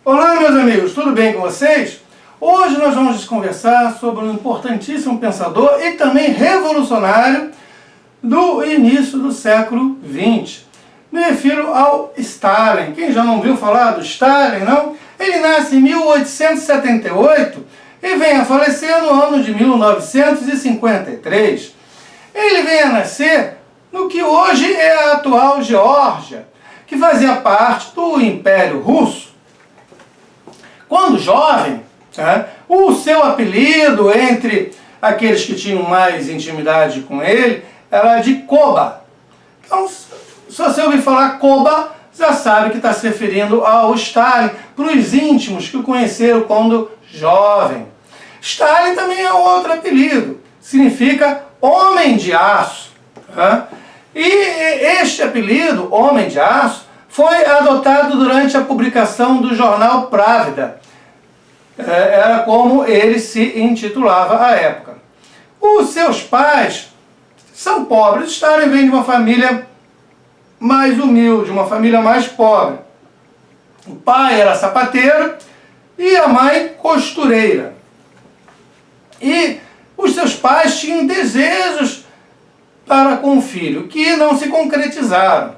Olá, meus amigos, tudo bem com vocês? Hoje nós vamos conversar sobre um importantíssimo pensador e também revolucionário do início do século XX. Me refiro ao Stalin. Quem já não ouviu falar do Stalin, não? Ele nasce em 1878 e vem a falecer no ano de 1953. Ele vem a nascer no que hoje é a atual Geórgia, que fazia parte do Império Russo. Quando jovem, o seu apelido entre aqueles que tinham mais intimidade com ele era de Koba. Então, se você ouvir falar Koba, já sabe que está se referindo ao Stalin, para os íntimos que o conheceram quando jovem. Stalin também é outro apelido, significa homem de aço. E este apelido, Homem de Aço, foi adotado durante a publicação do jornal Pravda. Era como ele se intitulava à época. Os seus pais são pobres. Stalin vem de uma família mais humilde, uma família mais pobre. O pai era sapateiro e a mãe costureira. E os seus pais tinham desejos para com o filho, que não se concretizaram.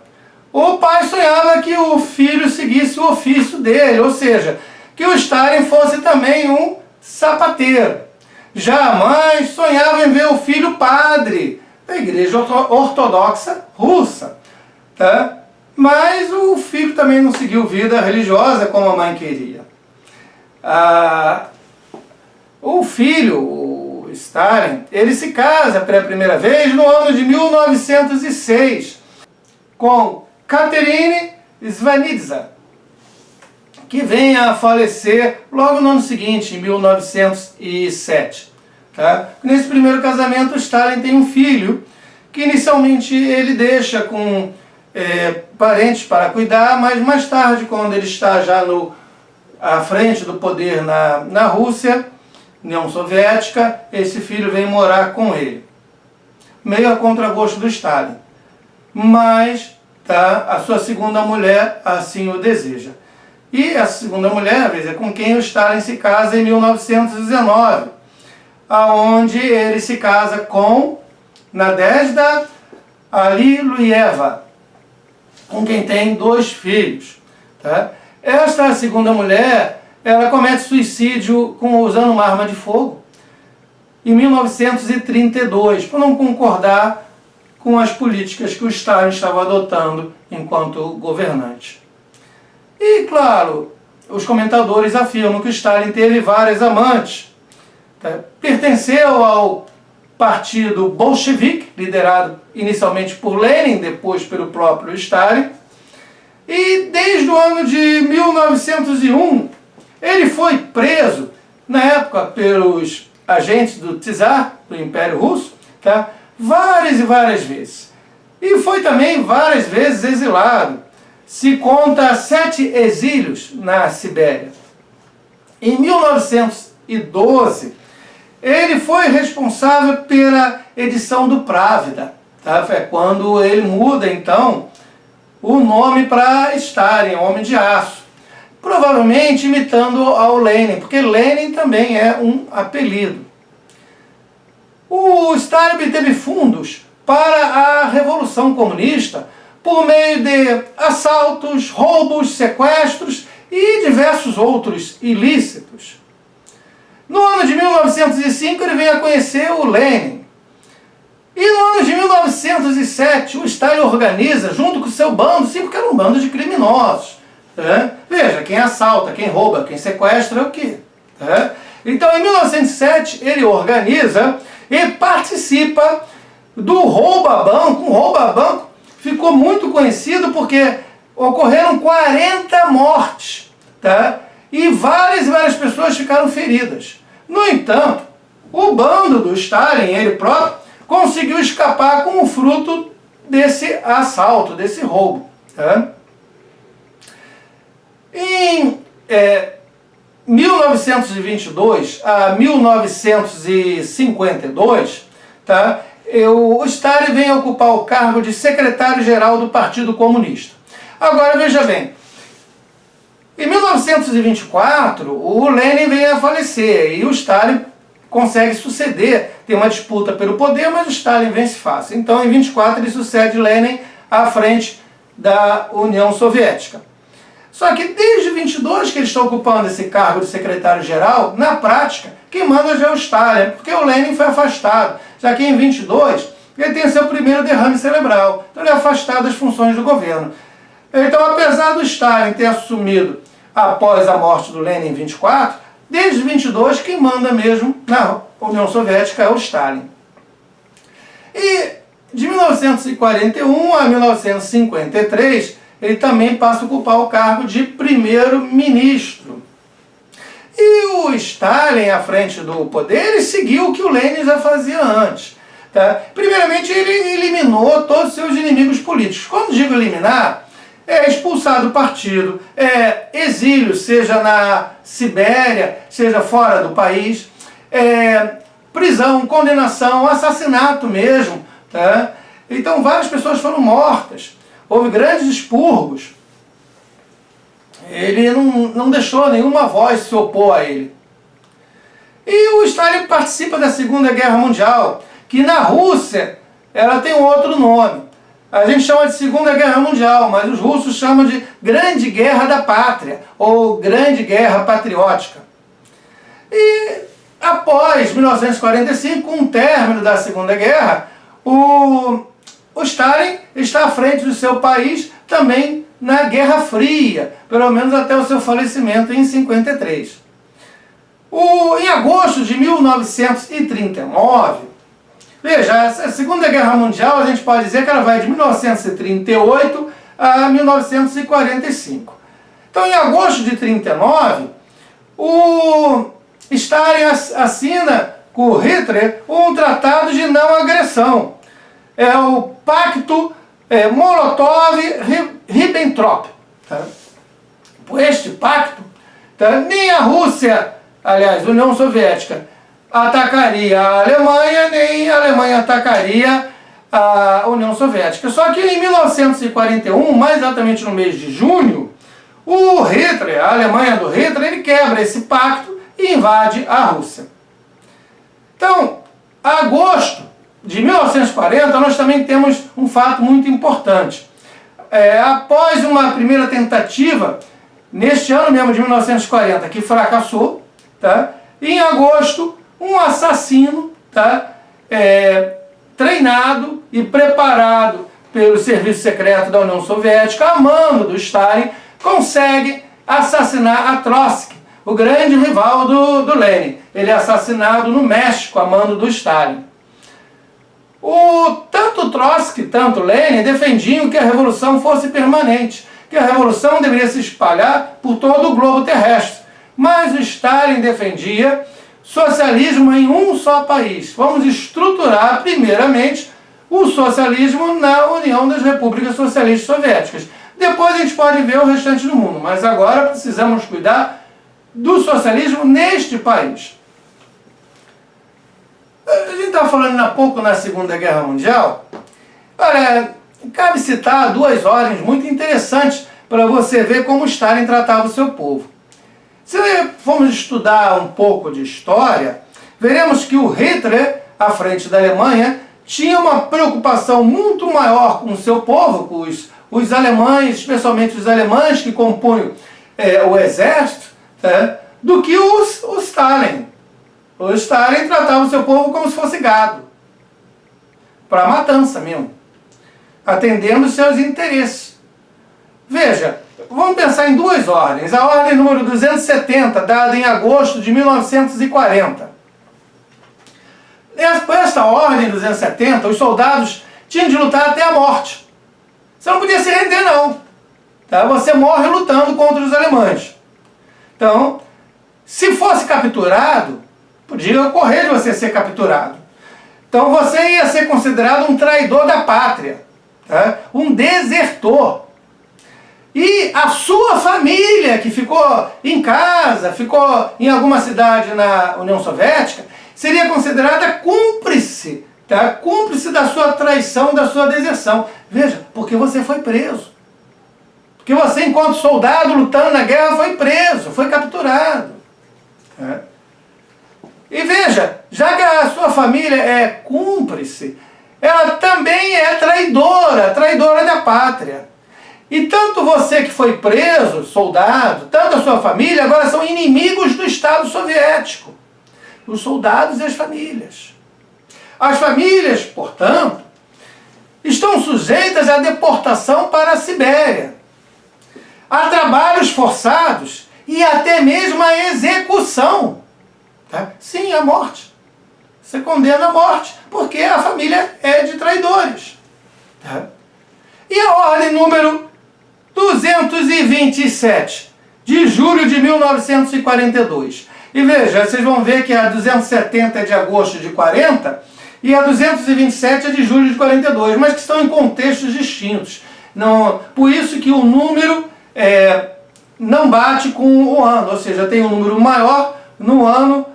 O pai sonhava que o filho seguisse o ofício dele, ou seja, que o Stalin fosse também um sapateiro. Já a mãe sonhava em ver o filho padre da Igreja Ortodoxa Russa. Mas o filho também não seguiu vida religiosa como a mãe queria. O filho, o Stalin, ele se casa pela primeira vez no ano de 1906 com Katerine Svanidze, que vem a falecer logo no ano seguinte, em 1907. Nesse primeiro casamento, Stalin tem um filho, que inicialmente ele deixa com parentes para cuidar, mas mais tarde, quando ele está já à frente do poder na Rússia, União Soviética, esse filho vem morar com ele. Meio a contragosto do Stalin. Mas a sua segunda mulher assim o deseja. E a segunda mulher, é com quem o Stalin se casa em 1919, aonde ele se casa com Nadezhda Alliluyeva, com quem tem 2 filhos. Esta segunda mulher, ela comete suicídio usando uma arma de fogo em 1932, por não concordar com as políticas que o Stalin estava adotando enquanto governante. E, claro, os comentadores afirmam que o Stalin teve várias amantes. Pertenceu ao partido bolchevique, liderado inicialmente por Lenin, depois pelo próprio Stalin. E desde o ano de 1901, ele foi preso, na época, pelos agentes do Tsar, do Império Russo, várias e várias vezes. E foi também várias vezes exilado. Se conta 7 exílios na Sibéria. Em 1912, ele foi responsável pela edição do Pravda. É quando ele muda, então, o nome para Stalin, Homem de Aço. Provavelmente imitando ao Lenin, porque Lenin também é um apelido. O Stalin obteve fundos para a Revolução Comunista por meio de assaltos, roubos, sequestros e diversos outros ilícitos. No ano de 1905 ele veio a conhecer o Lenin. E no ano de 1907 o Stalin organiza, junto com o seu bando, porque era um bando de criminosos. Veja, quem assalta, quem rouba, quem sequestra é o quê? Então em 1907 ele organiza e participa do rouba-banco. Um rouba-banco ficou muito conhecido porque ocorreram 40 mortes, e várias pessoas ficaram feridas. No entanto, o bando do Stalin, ele próprio, conseguiu escapar com o fruto desse assalto, desse roubo. Em 1922 a 1952, o Stalin vem ocupar o cargo de secretário-geral do Partido Comunista. Agora, veja bem, Em 1924, o Lenin vem a falecer e o Stalin consegue suceder. Tem uma disputa pelo poder, mas o Stalin vence fácil. Então, em 24, ele sucede Lenin à frente da União Soviética. Só que desde 22 que eles estão ocupando esse cargo de secretário-geral, na prática, quem manda já é o Stalin, porque o Lenin foi afastado, já que em 22 ele tem seu primeiro derrame cerebral, então ele é afastado das funções do governo. Então, apesar do Stalin ter assumido após a morte do Lenin em 24, desde 22 quem manda mesmo na União Soviética é o Stalin. E de 1941 a 1953, ele também passa a ocupar o cargo de primeiro-ministro. E o Stalin, à frente do poder, ele seguiu o que o Lenin já fazia antes. Tá? Primeiramente, ele eliminou todos os seus inimigos políticos. Quando digo eliminar, é expulsar do partido, é exílio, seja na Sibéria, seja fora do país, prisão, condenação, assassinato mesmo. Tá? Então, várias pessoas foram mortas. Houve grandes expurgos. Ele não deixou nenhuma voz se opor a ele. E o Stalin participa da Segunda Guerra Mundial, que na Rússia ela tem outro nome. A gente chama de Segunda Guerra Mundial, mas os russos chamam de Grande Guerra da Pátria, ou Grande Guerra Patriótica. E após 1945, com o término da Segunda Guerra, o Stalin está à frente do seu país também na Guerra Fria, pelo menos até o seu falecimento em 53. Em agosto de 1939, veja, a Segunda Guerra Mundial a gente pode dizer que ela vai de 1938 a 1945. Então, em agosto de 1939, o Stalin assina com Hitler um tratado de não agressão. É o Pacto Molotov-Ribbentrop. Tá? Por este pacto, tá? Nem a Rússia, aliás, a União Soviética, atacaria a Alemanha, nem a Alemanha atacaria a União Soviética. Só que em 1941, mais exatamente no mês de junho, o Hitler, a Alemanha do Hitler, ele quebra esse pacto e invade a Rússia. Então, agosto de 1940, nós também temos um fato muito importante. Após uma primeira tentativa, neste ano mesmo de 1940, que fracassou, tá? Em agosto, um assassino, tá? Treinado e preparado pelo serviço secreto da União Soviética, a mando do Stalin, consegue assassinar a Trotsky, o grande rival do Lenin. Ele é assassinado no México, a mando do Stalin. Tanto Trotsky, tanto Lenin defendiam que a revolução fosse permanente, que a revolução deveria se espalhar por todo o globo terrestre. Mas o Stalin defendia socialismo em um só país. Vamos estruturar, primeiramente, o socialismo na União das Repúblicas Socialistas Soviéticas. Depois a gente pode ver o restante do mundo, mas agora precisamos cuidar do socialismo neste país. A gente estava falando há pouco na Segunda Guerra Mundial. Olha, cabe citar duas ordens muito interessantes para você ver como Stalin tratava o seu povo. Se formos estudar um pouco de história, veremos que o Hitler, à frente da Alemanha, tinha uma preocupação muito maior com o seu povo, com os alemães, especialmente os alemães que compunham o exército, do que o Stalin. O Stalin tratava o seu povo como se fosse gado, para matança mesmo, atendendo os seus interesses. Veja, vamos pensar em duas ordens. A ordem número 270, dada em agosto de 1940. Por esta ordem 270, os soldados tinham de lutar até a morte. Você não podia se render, não. Tá? Você morre lutando contra os alemães. Então, se fosse capturado, podia ocorrer de você ser capturado. Então você ia ser considerado um traidor da pátria, tá? Um desertor. E a sua família, que ficou em casa, ficou em alguma cidade na União Soviética, seria considerada cúmplice, tá? Cúmplice da sua traição, da sua deserção. Veja, porque você foi preso. Porque que você, enquanto soldado lutando na guerra, foi preso, foi capturado. E veja, já que a sua família é cúmplice, ela também é traidora, traidora da pátria. E tanto você que foi preso, soldado, tanto a sua família, agora são inimigos do Estado soviético. Os soldados e as famílias. As famílias, portanto, estão sujeitas à deportação para a Sibéria, a trabalhos forçados e até mesmo à execução. Tá? Sim, a morte. Você condena a morte, porque a família é de traidores. Tá? E a ordem número 227, de julho de 1942. E veja, vocês vão ver que a 270 é de agosto de 40 e a 227 é de julho de 42, mas que estão em contextos distintos. Não, por isso que o número não bate com o ano, ou seja, tem um número maior no ano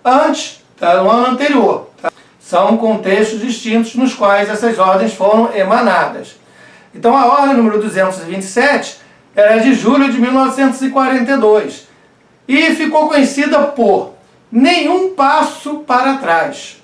antes, tá? No ano anterior. Tá? São contextos distintos nos quais essas ordens foram emanadas. Então a ordem número 227 era de julho de 1942 e ficou conhecida por nenhum passo para trás.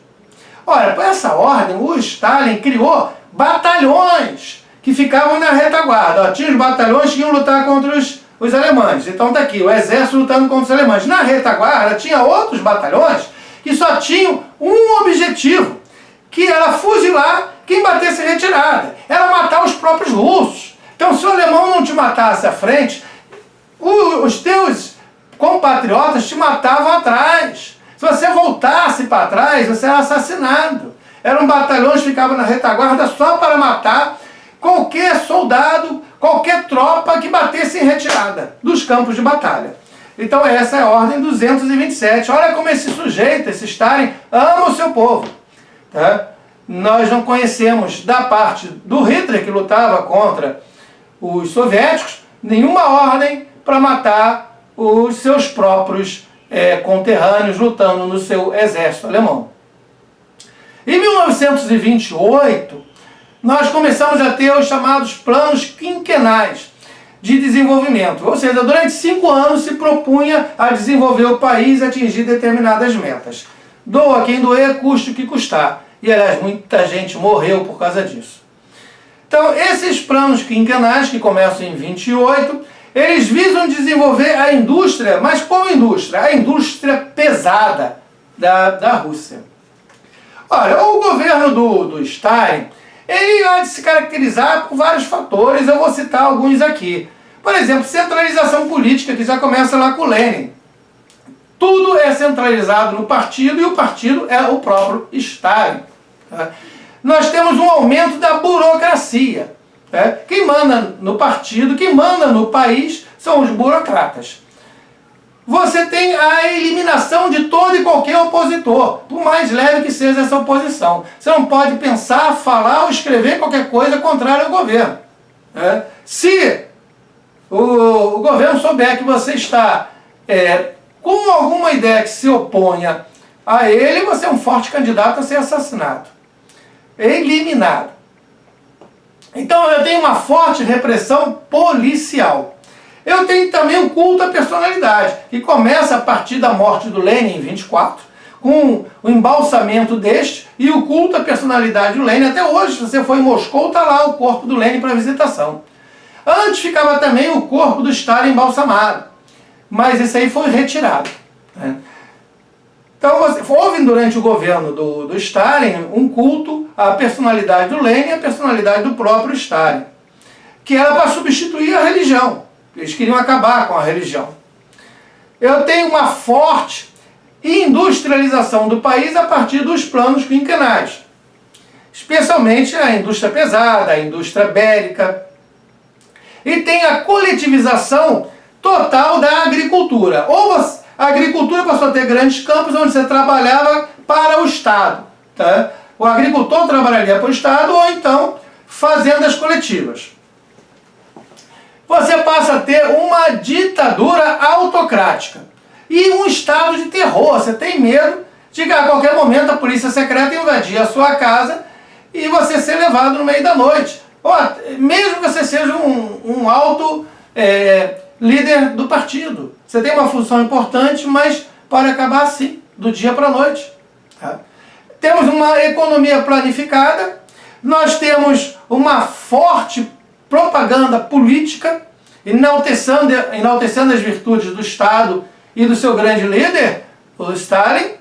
Olha, por essa ordem o Stalin criou batalhões que ficavam na retaguarda. Ó, tinha os batalhões que iam lutar contra os alemães. Então está aqui, o exército lutando contra os alemães. Na retaguarda tinha outros batalhões que só tinham um objetivo, que era fuzilar quem batesse retirada. Era matar os próprios russos. Então se o alemão não te matasse à frente, os teus compatriotas te matavam atrás. Se você voltasse para trás, você era assassinado. Eram batalhões que ficavam na retaguarda só para matar qualquer soldado, qualquer tropa que batesse em retirada dos campos de batalha. Então essa é a ordem 227. Olha como esse sujeito, esse Stalin, ama o seu povo. Tá? Nós não conhecemos, da parte do Hitler, que lutava contra os soviéticos, nenhuma ordem para matar os seus próprios conterrâneos lutando no seu exército alemão. Em 1928, nós começamos a ter os chamados planos quinquenais de desenvolvimento. Ou seja, durante 5 anos se propunha a desenvolver o país e atingir determinadas metas. Doa quem doer, custe o que custar. E, aliás, muita gente morreu por causa disso. Então, esses planos quinquenais, que começam em 28, eles visam desenvolver a indústria, mas qual indústria? A indústria pesada da Rússia. Olha, o governo do Stalin, ele há de se caracterizar por vários fatores, eu vou citar alguns aqui. Por exemplo, centralização política, que já começa lá com Lenin. Tudo é centralizado no partido e o partido é o próprio Stalin. Tá? Nós temos um aumento da burocracia. Tá? Quem manda no partido, quem manda no país são os burocratas. Você tem a eliminação de todo e qualquer opositor, por mais leve que seja essa oposição. Você não pode pensar, falar ou escrever qualquer coisa contrária ao governo. Né? Se o governo souber que você está com alguma ideia que se oponha a ele, você é um forte candidato a ser assassinado. Eliminado. Então eu tenho uma forte repressão policial. Eu tenho também o culto à personalidade, que começa a partir da morte do Lenin em 24, com o embalsamento deste e o culto à personalidade do Lenin. Até hoje, se você for em Moscou, está lá o corpo do Lenin para visitação. Antes ficava também o corpo do Stalin embalsamado, mas esse aí foi retirado. Né? Então houve durante o governo do Stalin um culto à personalidade do Lenin e à personalidade do próprio Stalin, que era para substituir a religião. Eles queriam acabar com a religião. Eu tenho uma forte industrialização do país a partir dos planos quinquenais. Especialmente a indústria pesada, a indústria bélica. E tem a coletivização total da agricultura. Ou a agricultura passou a ter grandes campos onde você trabalhava para o Estado. Tá? O agricultor trabalharia para o Estado ou então fazendas coletivas. Você passa a ter uma ditadura autocrática e um estado de terror. Você tem medo de que a qualquer momento a polícia secreta invadir a sua casa e você ser levado no meio da noite mesmo que você seja um alto líder do partido. Você tem uma função importante, mas pode acabar assim, do dia para a noite. Tá? Temos uma economia planificada, nós temos uma forte propaganda política, enaltecendo as virtudes do Estado e do seu grande líder, o Stalin.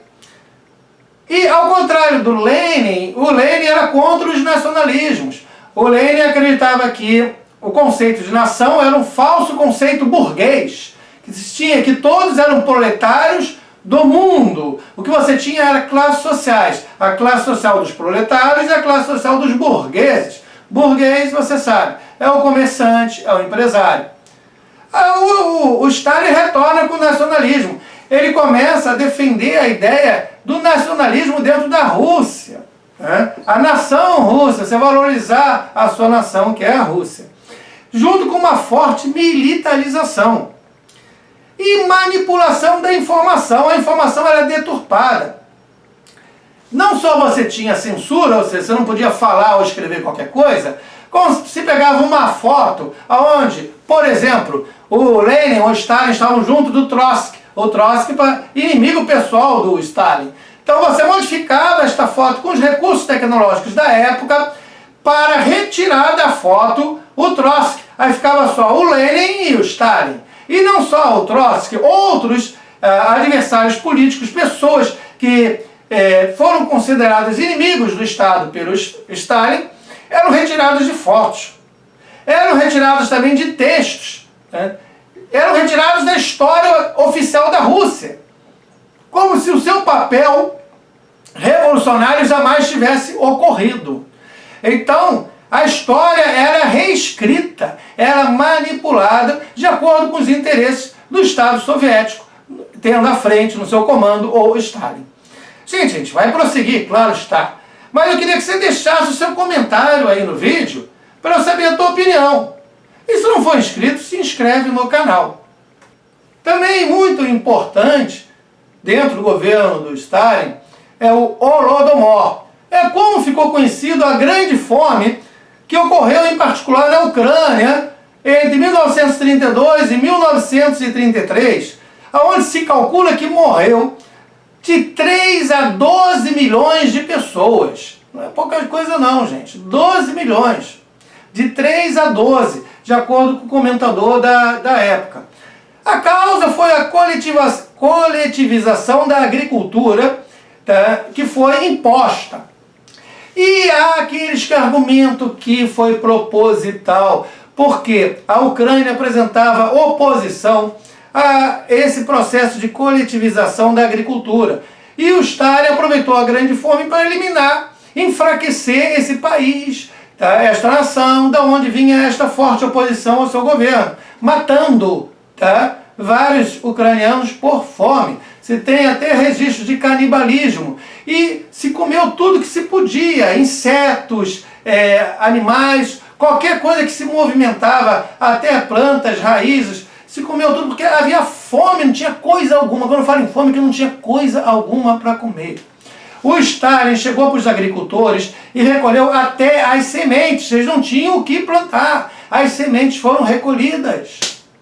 E ao contrário do Lenin, o Lenin era contra os nacionalismos. O Lenin acreditava que o conceito de nação era um falso conceito burguês, que existia, que todos eram proletários do mundo. O que você tinha era classes sociais, a classe social dos proletários e a classe social dos burgueses. Burguês, você sabe, é o comerciante, é o empresário. O Stalin retorna com o nacionalismo. Ele começa a defender a ideia do nacionalismo dentro da Rússia. A nação russa, você valorizar a sua nação, que é a Rússia. Junto com uma forte militarização. E manipulação da informação. A informação era deturpada. Não só você tinha censura, ou seja, você não podia falar ou escrever qualquer coisa, como se pegava uma foto onde, por exemplo, o Lenin ou o Stalin estavam junto do Trotsky. O Trotsky, inimigo pessoal do Stalin. Então você modificava esta foto com os recursos tecnológicos da época para retirar da foto o Trotsky. Aí ficava só o Lenin e o Stalin. E não só o Trotsky, outros adversários políticos, pessoas que foram considerados inimigos do Estado pelo Stalin, eram retirados de fotos. Eram retirados também de textos. Eram retirados da história oficial da Rússia. Como se o seu papel revolucionário jamais tivesse ocorrido. Então, a história era reescrita, era manipulada de acordo com os interesses do Estado soviético, tendo à frente no seu comando o Stalin. Gente, vai prosseguir, claro está. Mas eu queria que você deixasse o seu comentário aí no vídeo para eu saber a tua opinião. E se não for inscrito, se inscreve no canal. Também muito importante, dentro do governo do Stalin, é o Holodomor. É como ficou conhecido a grande fome que ocorreu em particular na Ucrânia entre 1932 e 1933, onde se calcula que morreu de 3 a 12 milhões de pessoas. Não é pouca coisa não, gente. 12 milhões. De 3 a 12, de acordo com o comentador da época. A causa foi a coletivização da agricultura, tá, que foi imposta. E há aqueles que argumentam que foi proposital, porque a Ucrânia apresentava oposição a esse processo de coletivização da agricultura. E o Stalin aproveitou a grande fome para eliminar, enfraquecer esse país, tá, esta nação, da onde vinha esta forte oposição ao seu governo, matando, tá, vários ucranianos por fome. Se tem até registros de canibalismo. E se comeu tudo que se podia, insetos, animais, qualquer coisa que se movimentava, até plantas, raízes, se comeu tudo porque havia fome, não tinha coisa alguma. Quando eu falo em fome, que não tinha coisa alguma para comer. O Stalin chegou para os agricultores e recolheu até as sementes. Eles não tinham o que plantar. As sementes foram recolhidas.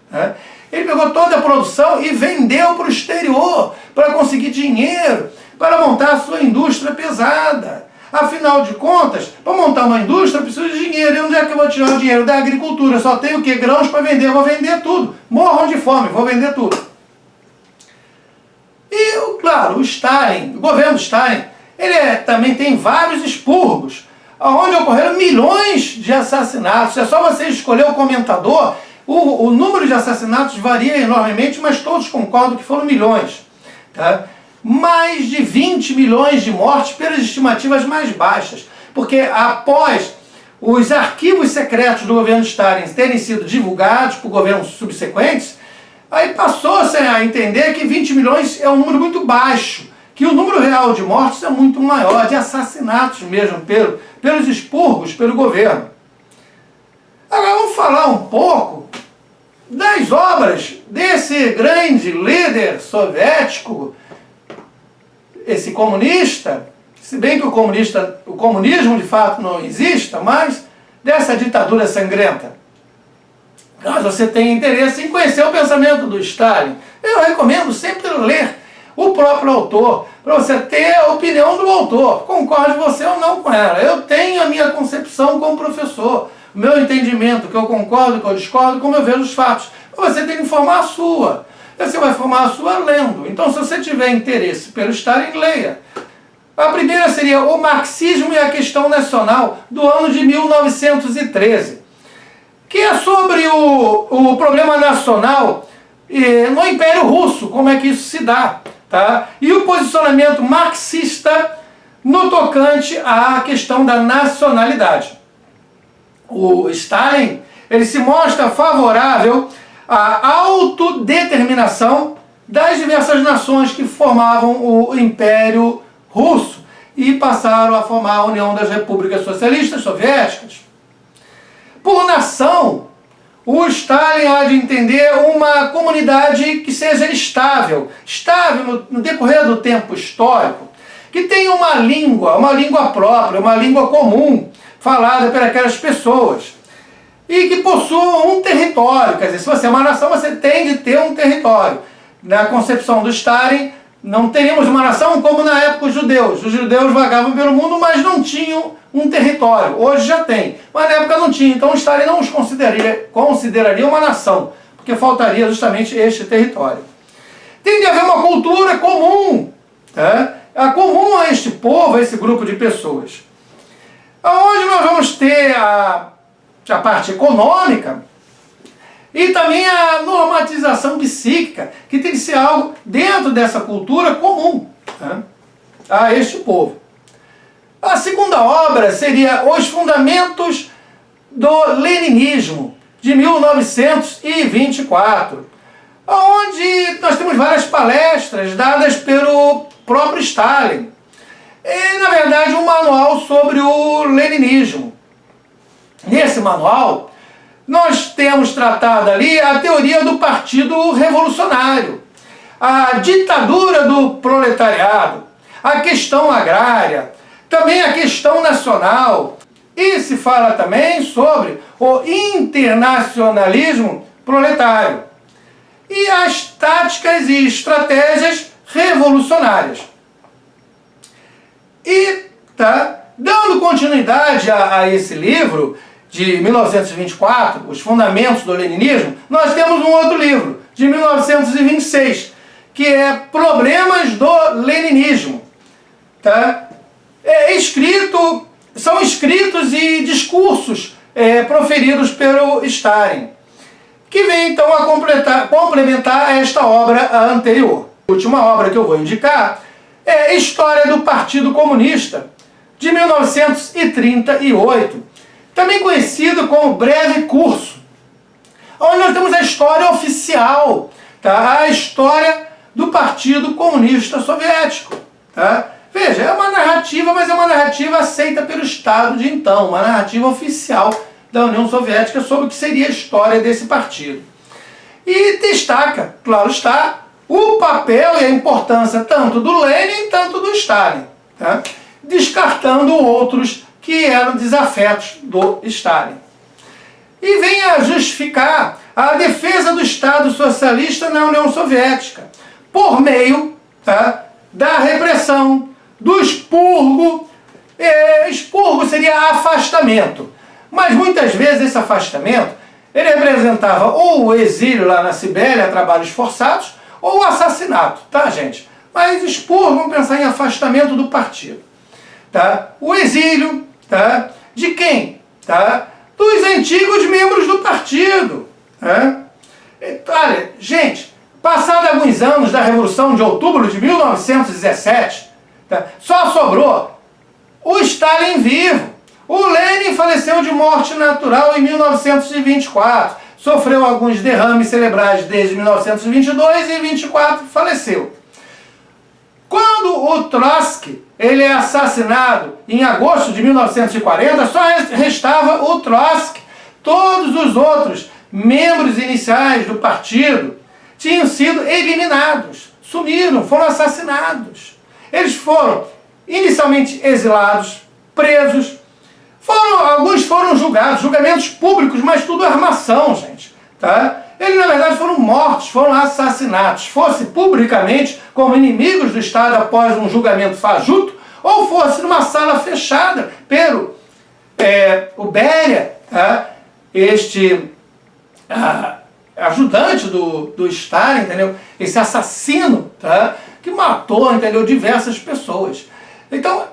Né? Ele pegou toda a produção e vendeu para o exterior para conseguir dinheiro, para montar a sua indústria pesada. Afinal de contas, para montar uma indústria precisa de dinheiro. E onde é que eu vou tirar o dinheiro? Da agricultura. Eu só tenho o quê? Grãos para vender. Eu vou vender tudo. Morram de fome, vou vender tudo. E, claro, o Stalin, o governo Stalin, ele também tem vários expurgos, onde ocorreram milhões de assassinatos. É só você escolher o comentador. O número de assassinatos varia enormemente, mas todos concordam que foram milhões. Tá? Mais de 20 milhões de mortes pelas estimativas mais baixas. Porque após os arquivos secretos do governo Stalin terem sido divulgados por governos subsequentes, aí passou-se a entender que 20 milhões é um número muito baixo, que o número real de mortes é muito maior, de assassinatos mesmo, pelos expurgos, pelo governo. Agora vamos falar um pouco das obras desse grande líder soviético, esse comunista, se bem que o comunismo de fato não exista, mas dessa ditadura sangrenta? Caso você tenha interesse em conhecer o pensamento do Stalin, eu recomendo sempre ler o próprio autor, para você ter a opinião do autor, concorde você ou não com ela. Eu tenho a minha concepção como professor, o meu entendimento, que eu concordo, que eu discordo, como eu vejo os fatos. Você tem que formar a sua. Você vai formar a sua lendo. Então, se você tiver interesse pelo Stalin, leia. A primeira seria O Marxismo e a Questão Nacional, do ano de 1913, que é sobre o problema nacional no Império Russo, como é que isso se dá, tá? E o posicionamento marxista no tocante à questão da nacionalidade. O Stalin, ele se mostra favorável à autodeterminação das diversas nações que formavam o Império Russo e passaram a formar a União das Repúblicas Socialistas Soviéticas. Por nação, o Stalin há de entender uma comunidade que seja estável no decorrer do tempo histórico, que tenha uma língua própria, uma língua comum, falada por aquelas pessoas, e que possua um território. Quer dizer, se você é uma nação, você tem de ter um território. Na concepção do Stalin, não teríamos uma nação como na época os judeus. Os judeus vagavam pelo mundo, mas não tinham um território. Hoje já tem, mas na época não tinha. Então o Stalin não os consideraria uma nação, porque faltaria justamente este território. Tem de haver uma cultura comum, tá? Comum a este povo, a esse grupo de pessoas. Onde nós vamos ter a parte econômica e também a normatização psíquica, que tem que ser algo dentro dessa cultura comum, tá, a este povo. A segunda obra seria Os Fundamentos do Leninismo, de 1924, onde nós temos várias palestras dadas pelo próprio Stalin. E, na verdade, um manual sobre o leninismo. Nesse manual, nós temos tratado ali a teoria do Partido Revolucionário, a ditadura do proletariado, a questão agrária, também a questão nacional, e se fala também sobre o internacionalismo proletário e as táticas e estratégias revolucionárias. E, dando continuidade a esse livro de 1924, Os Fundamentos do Leninismo, nós temos um outro livro, de 1926, que é Problemas do Leninismo. Tá? São escritos e discursos proferidos pelo Stalin, que vem então a complementar esta obra anterior. A última obra que eu vou indicar é História do Partido Comunista, de 1938, também conhecido como Breve Curso, onde nós temos a história oficial, tá? A história do Partido Comunista Soviético. Tá? Veja, é uma narrativa, mas é uma narrativa aceita pelo Estado de então, uma narrativa oficial da União Soviética sobre o que seria a história desse partido. E destaca, claro está, o papel e a importância tanto do Lenin, tanto do Stalin, tá? Descartando outros que eram desafetos do Stalin. E vem a justificar a defesa do Estado socialista na União Soviética, por meio, tá, da repressão, do expurgo. Expurgo seria afastamento, mas muitas vezes esse afastamento ele representava ou o exílio lá na Sibéria, trabalhos forçados, ou o assassinato, tá, gente? Mas expurgo, vamos pensar em afastamento do partido. Tá? O exílio, tá? De quem? Tá? Dos antigos membros do partido. Tá? Olha, gente, passados alguns anos da Revolução de Outubro de 1917, tá? Só sobrou o Stalin vivo. O Lenin faleceu de morte natural em 1924. Sofreu alguns derrames cerebrais desde 1922 e em 24 faleceu. Quando o Trotsky ele é assassinado em agosto de 1940, só restava o Trotsky. Todos os outros membros iniciais do partido tinham sido eliminados, sumiram, foram assassinados. Eles foram inicialmente exilados, presos, alguns eles foram julgados, julgamentos públicos, mas tudo armação, gente. Tá? Eles, na verdade, foram mortos, foram assassinados. Fosse publicamente, como inimigos do Estado após um julgamento fajuto, ou fosse numa sala fechada pelo o Beria, tá? Este ajudante do Stalin, entendeu? Esse assassino, tá? Que matou, entendeu? Diversas pessoas. Então,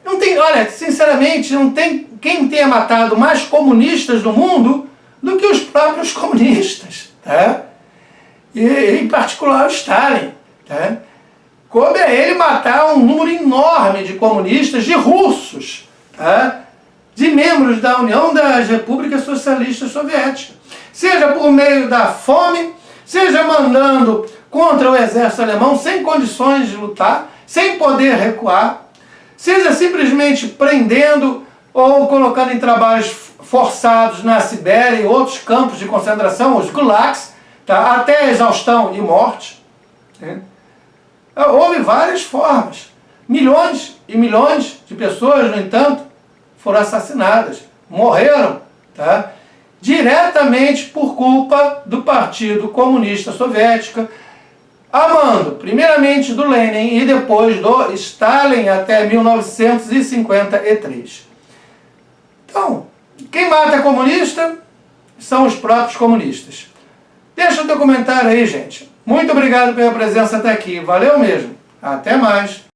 não tem, olha, sinceramente, não tem quem tenha matado mais comunistas no mundo do que os próprios comunistas, tá? E em particular o Stalin, tá? Coube a ele matar um número enorme de comunistas, de russos, tá? De membros da União das Repúblicas Socialistas Soviéticas. Seja por meio da fome, seja mandando contra o exército alemão sem condições de lutar, sem poder recuar, seja simplesmente prendendo ou colocando em trabalhos forçados na Sibéria e outros campos de concentração, os gulags, tá? Até exaustão e morte. Né? Houve várias formas. Milhões e milhões de pessoas, no entanto, foram assassinadas, morreram, tá? Diretamente por culpa do Partido Comunista Soviético, a mando, primeiramente do Lenin e depois do Stalin até 1953. Então, quem mata comunista são os próprios comunistas. Deixa o teu comentário aí, gente. Muito obrigado pela presença até aqui. Valeu mesmo. Até mais.